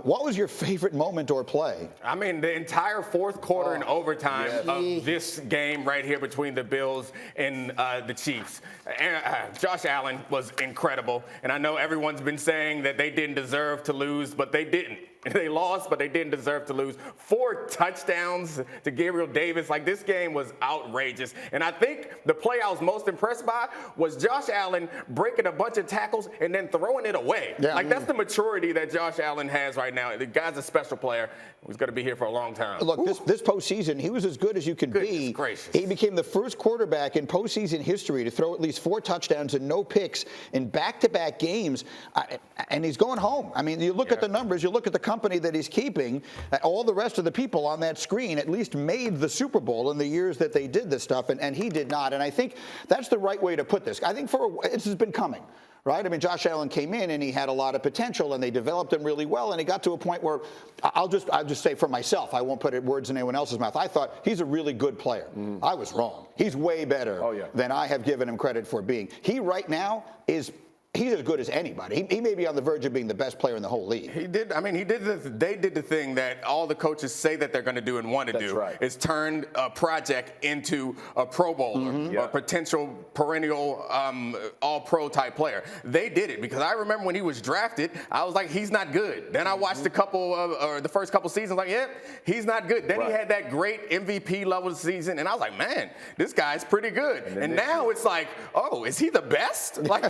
What was your favorite moment or play? I mean, the entire fourth quarter and overtime of this game right here between the Bills and the Chiefs. Josh Allen was incredible. And I know everyone's been saying that they didn't deserve to lose, but they didn't. They lost, but they didn't deserve to lose. 4 touchdowns to Gabriel Davis. Like, this game was outrageous. And I think the play I was most impressed by was Josh Allen breaking a bunch of tackles and then throwing it away. Yeah. Like, that's the maturity that Josh Allen has right now. The guy's a special player. He's going to be here for a long time. Look, this postseason, he was as good as you could be. Gracious. He became the first quarterback in postseason history to throw at least 4 touchdowns and no picks in back-to-back games, and he's going home. I mean, you look at the numbers, you look at the company that he's keeping, all the rest of the people on that screen at least made the Super Bowl in the years that they did this stuff, and he did not. And I think that's the right way to put this. I think this has been coming. Right? I mean, Josh Allen came in and he had a lot of potential and they developed him really well. And he got to a point where I'll just say for myself, I won't put words in anyone else's mouth. I thought he's a really good player. I was wrong. He's way better than I have given him credit for being. He right now he's as good as anybody. He may be on the verge of being the best player in the whole league. He did. I mean, they did the thing that all the coaches say that they're going to do and want to do. Right. Is turn a project into a Pro Bowler, a potential perennial All-Pro type player. They did it because I remember when he was drafted, I was like, he's not good. Then I watched the first couple seasons, like, yeah, he's not good. Then he had that great MVP level season, and I was like, man, this guy's pretty good. And now it's like, oh, is he the best? Like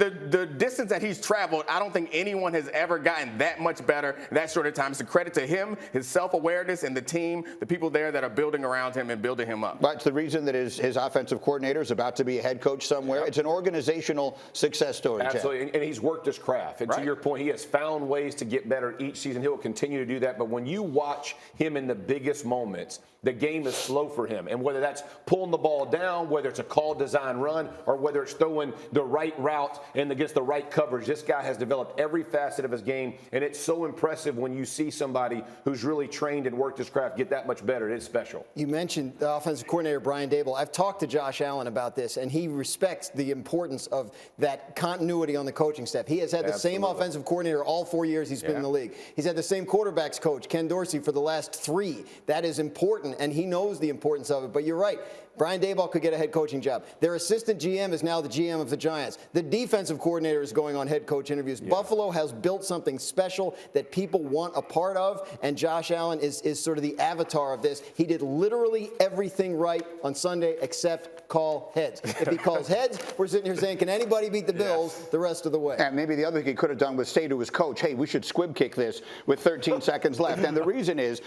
the distance that he's traveled, I don't think anyone has ever gotten that much better in that short of time. It's a credit to him, his self-awareness, and the team, the people there that are building around him and building him up. That's the reason that his offensive coordinator is about to be a head coach somewhere. It's an organizational success story. Absolutely, Chad. and he's worked his craft. And to your point, he has found ways to get better each season. He'll continue to do that. But when you watch him in the biggest moments, the game is slow for him. And whether that's pulling the ball down, whether it's a call design run, or whether it's throwing the right route and against the right coverage, this guy has developed every facet of his game. And it's so impressive when you see somebody who's really trained and worked his craft get that much better. It's special. You mentioned the offensive coordinator, Brian Daboll. I've talked to Josh Allen about this, and he respects the importance of that continuity on the coaching staff. He has had the same offensive coordinator all 4 years he's been in the league. He's had the same quarterbacks coach, Ken Dorsey, for the last 3. That is important, and he knows the importance of it. But you're right. Brian Daboll could get a head coaching job. Their assistant GM is now the GM of the Giants. The defensive coordinator is going on head coach interviews. Buffalo has built something special that people want a part of, and Josh Allen is sort of the avatar of this. He did literally everything right on Sunday except call heads. If he calls heads, we're sitting here saying, can anybody beat the Bills the rest of the way? And maybe the other thing he could have done was say to his coach, hey, we should squib kick this with 13 seconds left. And the reason is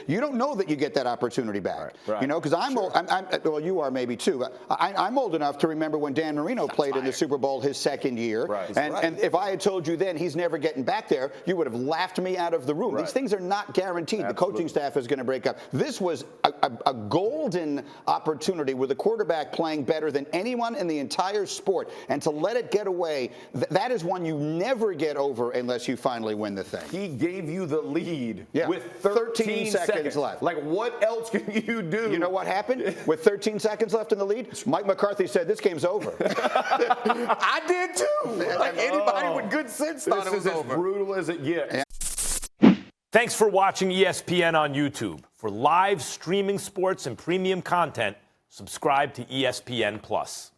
you don't know that you get that opportunity back. Right. You know, because well, you are maybe too. I'm old enough to remember when Dan Marino played in the Super Bowl his second year. Right. And if I had told you then he's never getting back there, you would have laughed me out of the room. These things are not guaranteed. The coaching staff is going to break up. This was a golden opportunity with a quarterback playing better than anyone in the entire sport. And to let it get away, that is one you never get over unless you finally win the thing. He gave you the lead with 13 seconds left. Like, what else can you do? You know what happened? With 13 seconds left in the lead, Mike McCarthy said, this game's over. I did too. Like, anybody with good sense thought it was over. This is as brutal as it gets. Thanks for watching ESPN on YouTube. For live streaming sports and premium content, subscribe to ESPN+.